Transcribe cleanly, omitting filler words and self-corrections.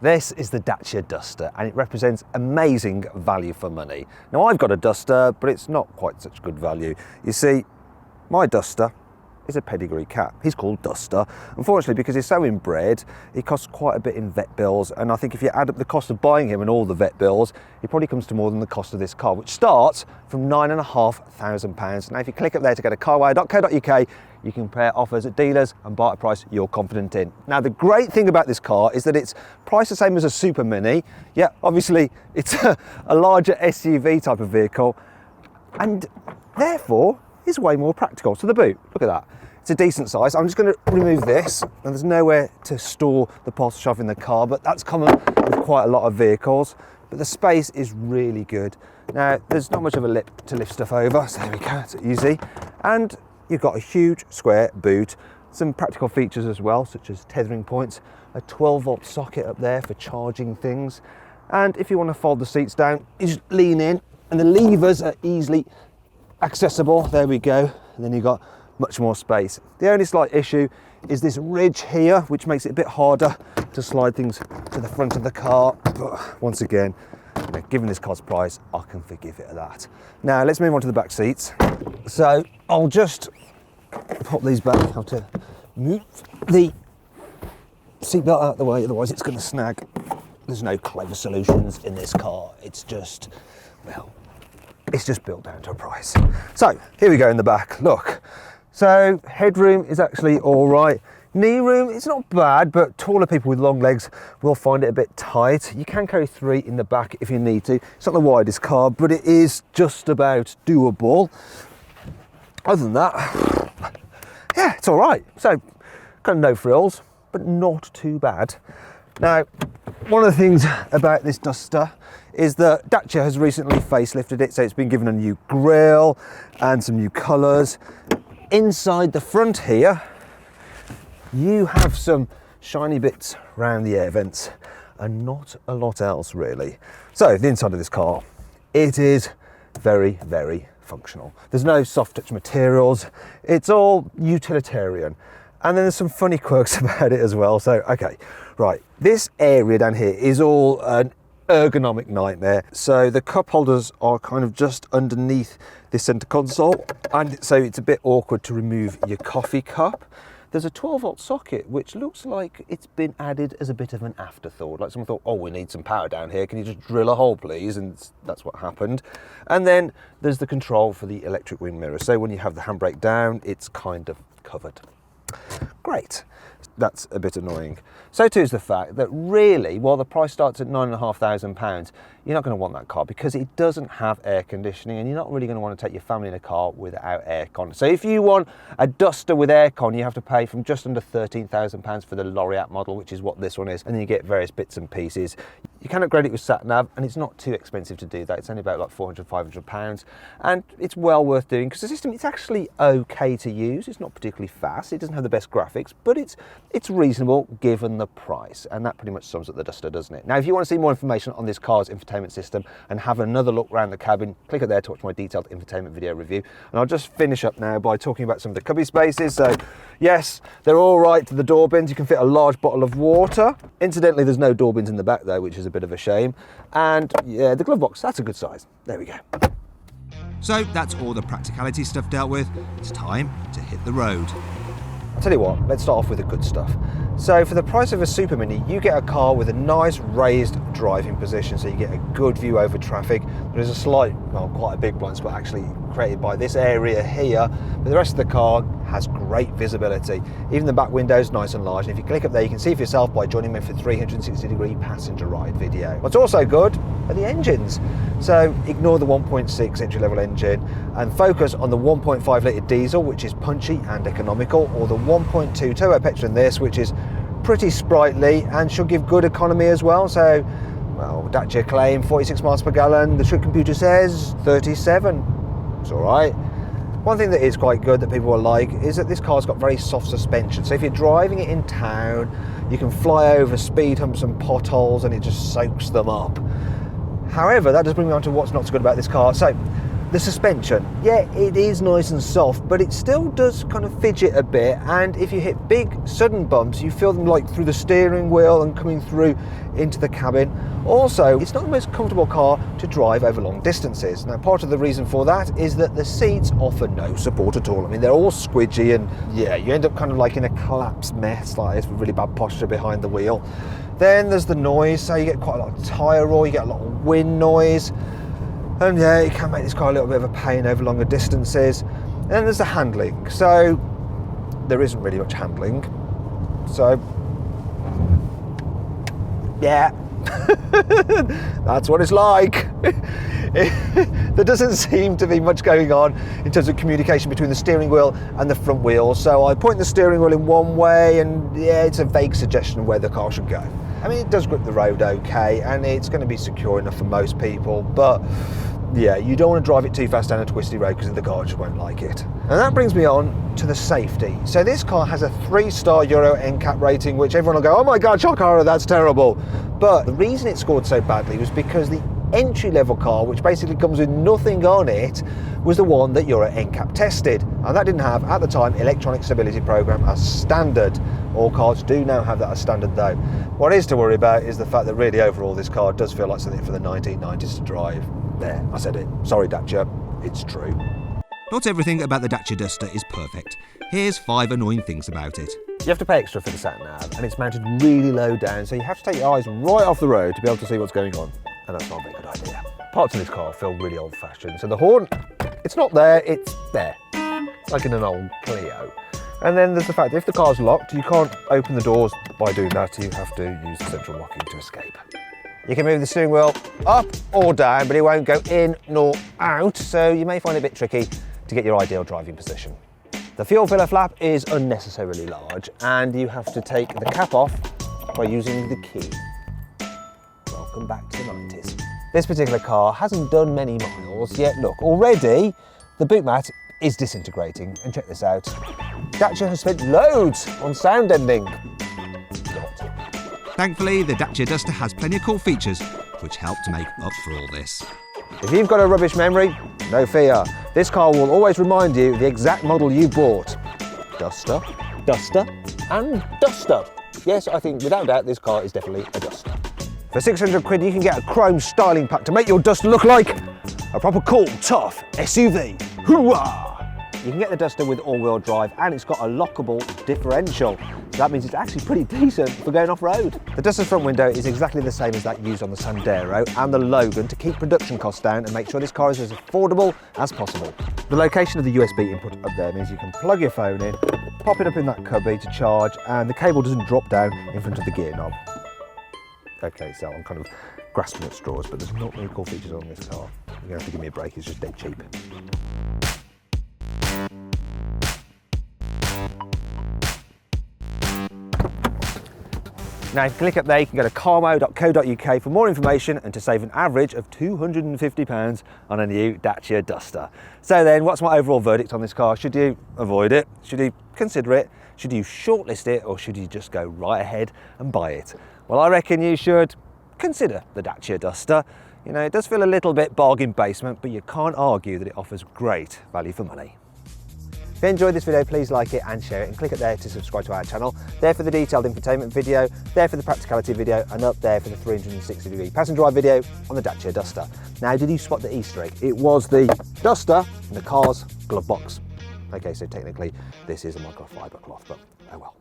This is the Dacia Duster and it represents amazing value for money. Now I've got a Duster, but it's not quite such good value. You see, my Duster is a pedigree cat. He's called Duster. Unfortunately, because he's so inbred, he costs quite a bit in vet bills, and I think if you add up the cost of buying him and all the vet bills, he probably comes to more than the cost of this car, which starts from £9,500. Now if you click up there to go to carwow.co.uk, you can compare offers at dealers and buy at a price you're confident in. Now the great thing about this car is that it's priced the same as a Super Mini. Yeah, obviously it's a larger SUV type of vehicle, and therefore is way more practical. So the boot, look at that. It's a decent size. I'm just going to remove this, and there's nowhere to store the parcel shelf in the car, but that's common with quite a lot of vehicles. But the space is really good. Now, there's not much of a lip to lift stuff over, so there we go, it's easy. And you've got a huge square boot, some practical features as well, such as tethering points, a 12-volt socket up there for charging things. And if you want to fold the seats down, you just lean in, and the levers are easily accessible. There we go. And then you've got much more space. The only slight issue is this ridge here, which makes it a bit harder to slide things to the front of the car. But once again, given this car's price, I can forgive it at that. Now let's move on to the back seats. So I'll just pop these back. I have to move the seatbelt out of the way, otherwise it's going to snag. There's no clever solutions in this car. It's just, well, it's just built down to a price. So here we go in the back, look. So headroom is actually all right. Knee room, it's not bad, but taller people with long legs will find it a bit tight. You can carry 3 in the back if you need to. It's not the widest car, but it is just about doable. Other than that, yeah, it's all right. So kind of no frills, but not too bad. Now, one of the things about this Duster is that Dacia has recently facelifted it, so it's been given a new grille and some new colours. Inside the front here, you have some shiny bits around the air vents and not a lot else really. So the inside of this car, it is very, very functional. There's no soft touch materials, it's all utilitarian. And then there's some funny quirks about it as well. So, okay, right, this area down here is all an ergonomic nightmare. So the cup holders are kind of just underneath this center console, and so it's a bit awkward to remove your coffee cup. There's a 12-volt socket, which looks like it's been added as a bit of an afterthought. Like someone thought, oh, we need some power down here. Can you just drill a hole, please? And that's what happened. And then there's the control for the electric wing mirror. So when you have the handbrake down, it's kind of covered. Great. That's a bit annoying. So too is the fact that really, while the price starts at £9,500, you're not going to want that car because it doesn't have air conditioning, and you're not really going to want to take your family in a car without aircon. So if you want a Duster with aircon, you have to pay from just under £13,000 for the Laureate model, which is what this one is, and then you get various bits and pieces. You can upgrade it with sat-nav, and it's not too expensive to do that. It's only about like £400, £500, and it's well worth doing because the system, it's actually okay to use. It's not particularly fast. It doesn't have the best graphics, but it's reasonable given the price, and that pretty much sums up the Duster, doesn't it? Now, if you want to see more information on this car's infotainment system and have another look around the cabin, click up there to watch my detailed infotainment video review. And I'll just finish up now by talking about some of the Cubby Spaces. So yes, they're all right to the door bins. You can fit a large bottle of water. Incidentally, there's no door bins in the back though, which is a bit of a shame. And yeah, the glove box, that's a good size. There we go. So that's all the practicality stuff dealt with. It's time to hit the road. I'll tell you what, let's start off with the good stuff. So for the price of a Super Mini, you get a car with a nice raised driving position, so you get a good view over traffic. There's a slight, well, quite a big blind spot actually created by this area here, but the rest of the car has great visibility. Even the back window's nice and large, and if you click up there, you can see for yourself by joining me for 360-degree passenger ride video. What's also good are the engines. So ignore the 1.6 entry-level engine and focus on the 1.5 litre diesel, which is punchy and economical, or the 1.2 turbo petrol in this, which is pretty sprightly and should give good economy as well. So, well, Dacia claim 46 miles per gallon, the trip computer says 37. It's all right. One thing that is quite good that people will like is that this car's got very soft suspension. So if you're driving it in town, you can fly over speed humps and potholes and it just soaks them up. However, that does bring me on to what's not so good about this car. So The suspension, yeah, it is nice and soft, but it still does kind of fidget a bit, and if you hit big sudden bumps, you feel them like through the steering wheel and coming through into the cabin. Also, it's not the most comfortable car to drive over long distances. Now, part of the reason for that is that the seats offer no support at all. I mean, they're all squidgy, and yeah, you end up kind of like in a collapsed mess like this with really bad posture behind the wheel. Then there's the noise, so you get quite a lot of tyre roar, you get a lot of wind noise. And yeah, it can make this car a little bit of a pain over longer distances. And then there's the handling. So there isn't really much handling. So yeah, that's what it's like. There doesn't seem to be much going on in terms of communication between the steering wheel and the front wheel. So I point the steering wheel in one way, and yeah, it's a vague suggestion of where the car should go. I mean, it does grip the road okay, and it's going to be secure enough for most people, but yeah, you don't want to drive it too fast down a twisty road because the car just won't like it. And that brings me on to the safety. So this car has a 3-star Euro NCAP rating, which everyone will go, oh my God, Chokara, that's terrible. But the reason it scored so badly was because the entry-level car, which basically comes with nothing on it, was the one that Euro NCAP tested. And that didn't have, at the time, electronic stability program as standard. All cars do now have that as standard though. What is to worry about is the fact that really overall this car does feel like something for the 1990s to drive. There, I said it. Sorry Dacia, it's true. Not everything about the Dacia Duster is perfect. Here's 5 annoying things about it. You have to pay extra for the sat-nav, and it's mounted really low down, so you have to take your eyes right off the road to be able to see what's going on. And that's not a very good idea. Parts of this car feel really old-fashioned, so the horn, it's not there, it's there. It's like in an old Clio. And then there's the fact that if the car's locked, you can't open the doors by doing that, you have to use the central locking to escape. You can move the steering wheel up or down, but it won't go in nor out, so you may find it a bit tricky to get your ideal driving position. The fuel filler flap is unnecessarily large, and you have to take the cap off by using the key. Welcome back to the 90s. This particular car hasn't done many miles, yet look, already the boot mat is disintegrating, and check this out. Dacia has spent loads on sound deadening. Thankfully, the Dacia Duster has plenty of cool features which help to make up for all this. If you've got a rubbish memory, no fear. This car will always remind you the exact model you bought. Duster, Duster, and Duster. Yes, I think without doubt this car is definitely a Duster. For 600 quid you can get a chrome styling pack to make your Duster look like a proper cool, tough SUV. Hooah! You can get the Duster with all-wheel drive, and it's got a lockable differential. So that means it's actually pretty decent for going off-road. The Duster's front window is exactly the same as that used on the Sandero and the Logan to keep production costs down and make sure this car is as affordable as possible. The location of the USB input up there means you can plug your phone in, pop it up in that cubby to charge, and the cable doesn't drop down in front of the gear knob. Okay, so I'm kind of grasping at straws, but there's not many cool features on this car. You're gonna have to give me a break, it's just dead cheap. Now, if you click up there, you can go to carwow.co.uk for more information and to save an average of £250 on a new Dacia Duster. So then, what's my overall verdict on this car? Should you avoid it? Should you consider it? Should you shortlist it? Or should you just go right ahead and buy it? Well, I reckon you should consider the Dacia Duster. You know, it does feel a little bit bargain basement, but you can't argue that it offers great value for money. If you enjoyed this video, please like it and share it, and click up there to subscribe to our channel. There for the detailed infotainment video, there for the practicality video, and up there for the 360-degree passenger drive video on the Dacia Duster. Now, did you spot the Easter egg? It was the Duster in the car's glove box. Okay, so technically this is a microfiber cloth, but oh well.